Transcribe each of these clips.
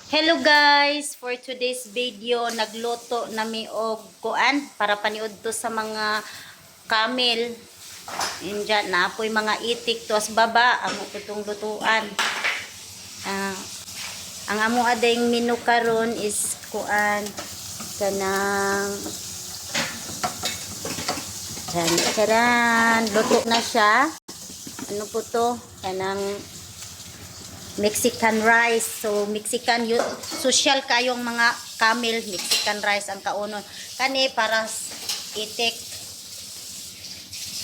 Hello guys, for today's video nagluto nami og kuan para paniud to sa mga camel. Inja na apoy mga itik to as baba ang utong lutuan. Ah, ang amo adayng menu karon is kuan kanang charan luto na siya. Ano po to? Kanang Mexican rice. So, Mexican, social kayong mga camel, Mexican rice ang kaunon. Kani, para itik.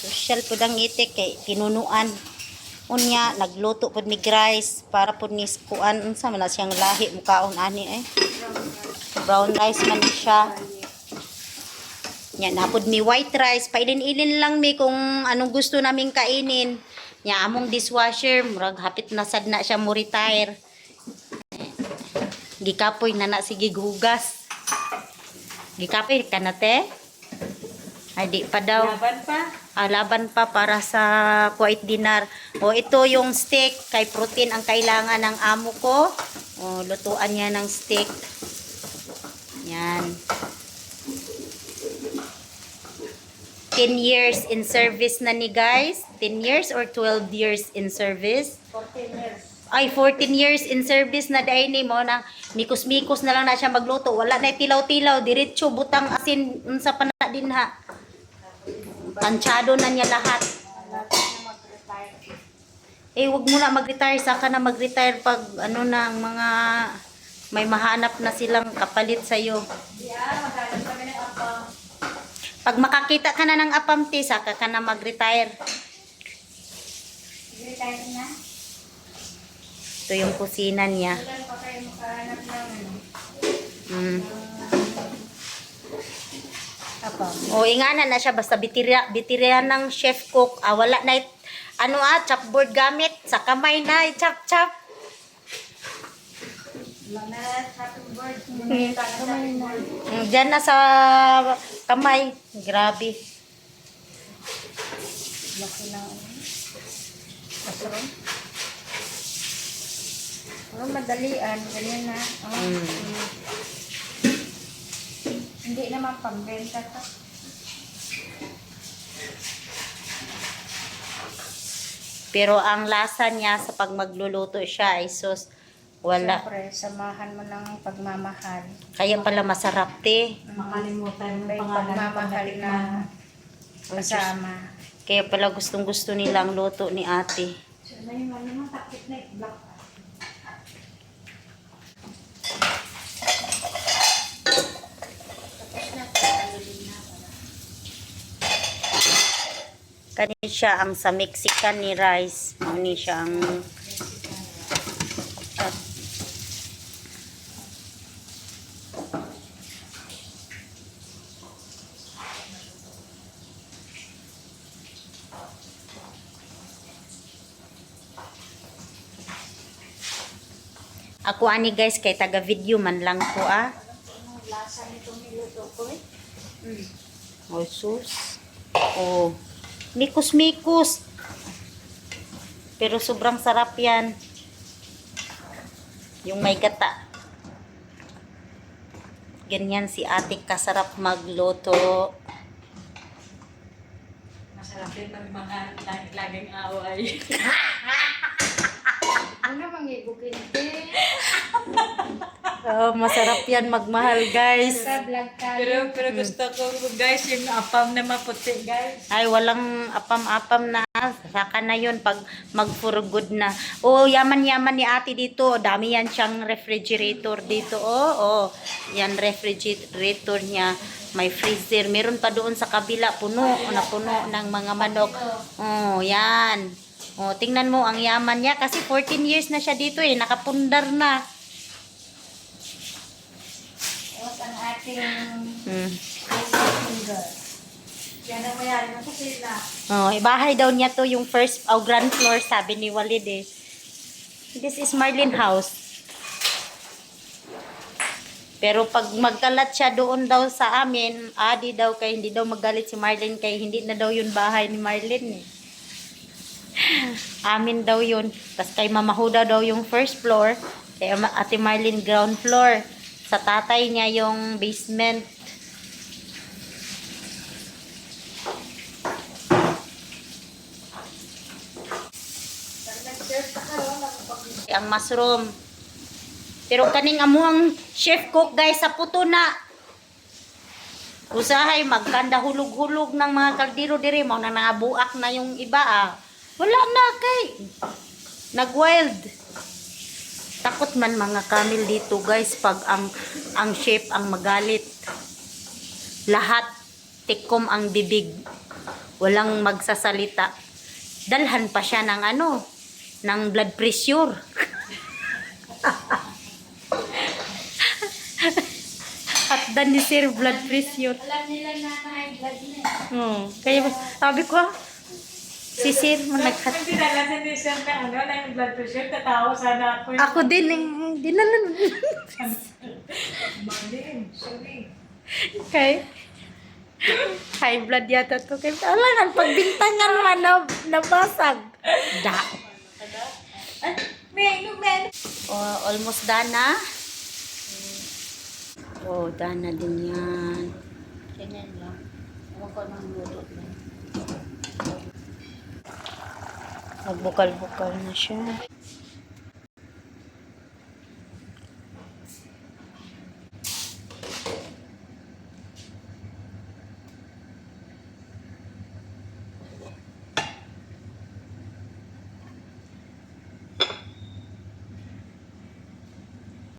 Social po dang itik, kay tinunuan. Unya, nagluto po ni rice, para po ni kuan, unsa man na siyang lahi, mukaon ani eh. Brown rice man siya. Yan, napod mi white rice. Pailin-ilin lang mi kung anong gusto naming kainin. Nya among dishwasher, murag hapit na sad na siya mo retire. Gikapoy na sige gugas. Gikapoy ka na te? Ay di pa daw. Laban pa? Laban pa para sa quiet dinner. O ito yung steak, kay protein ang kailangan ng amo ko. O lutuan niya ng steak. Yan. 10 years in service na ni guys. 10 years or 12 years in service? 14 years. Ay, 14 years in service na dahil ni mo nang mikos-mikos na lang na siya magluto. Wala na tilaw-tilaw. Diretso, butang asin. Unsa pa na din ha. Tansyado na niya lahat. Eh, wag mo na mag-retire. Saka na mag-retire pag ano na, mga may mahanap na silang kapalit sa'yo. Yeah, magaling kami ng apam. Pag makakita ka na ng apamti, saka ka na mag-retire. Retire na? Ito yung kusina niya. Ilan pa kayo makahanap ng Mm. apam? O, ingana na siya. Basta bitirya ng chef cook. Wala na chopboard gamit. Sa kamay na, chop-chop. Mga chopping board. Mga chopping board. Diyan na sa kamay. Grabe. Laki na. Masarap. Madalian. Ganyan na. Hindi naman pambenta to. Pero ang lasa niya sa pag magluluto siya ay sus, wala. Siyempre, samahan mo ng pagmamahal. Kaya pala masarap te. Makalimutan mo pagmamahal na kasama. Kaya pala gustong gusto nilang luto ni ate. So, na yung ano, takip na black. Kani siya ang sa Mexican ni rice. Kani siya ang ako ani guys kay taga video man lang ko Anong lasa nitong niluto ko eh? Oh sus. Oh. Mikos-mikos. Pero sobrang sarap yan. Yung may gata. Ganyan si ate kasarap magluto. Masarap din pag mga laging away. Ano mangibukin din? Masarap yan magmahal guys. Sa vlog ka. Pero gusto ko guys yung apam na maputi guys. Ay, walang apam-apam na. Saka na yun pag mag-for good na. Oh, yaman-yaman ni ate dito. Dami yan siyang refrigerator dito. Oh. Yan refrigerator niya. May freezer. Meron pa doon sa kabila. Puno ng mga manok. Oh, yan. Oh, tingnan mo ang yaman niya. Kasi 14 years na siya dito eh. Nakapundar na. Tapos ang ating finger. Yan ang mayari ng kusina. Oh, bahay daw niya to yung first ground floor sabi ni Walid eh. This is Marlene house. Pero pag magkalat siya doon daw sa amin, adi daw kay hindi daw magalit si Marlene kay hindi na daw yun bahay ni Marlene eh. Amin daw yun. Tapos kay Mama Huda daw yung first floor. Si Ate Marlene ground floor. Sa tatay niya yung basement. Ang mushroom. Pero kaning amuang chef cook guys sa puto na. Usahay magkanda hulog-hulog ng mga kaldero diri mo na nangabuak na yung iba ah. Wala na kay nag-wild. Takot man mga camel dito guys pag ang chef ang magalit. Lahat tikom ang bibig. Walang magsasalita. Dalhan pa siya ng ng blood pressure. At dan ni sir blood pressure. Alam nila na high blood na. Kaya sabi ko, si sir mo naghat. Hindi na lang hindi siya na yung blood pressure. Tatawa sana ako. Ako din dinalan. Marlene, sorry. Kay high blood yata to. Kaya alangan pagbintangan man nabasag. Da. Ay, men. Oh, almost done na. Oh, done na din yan. Ganyan lang. Ewan ko nang luto lang. Magbukal-bukal na siya.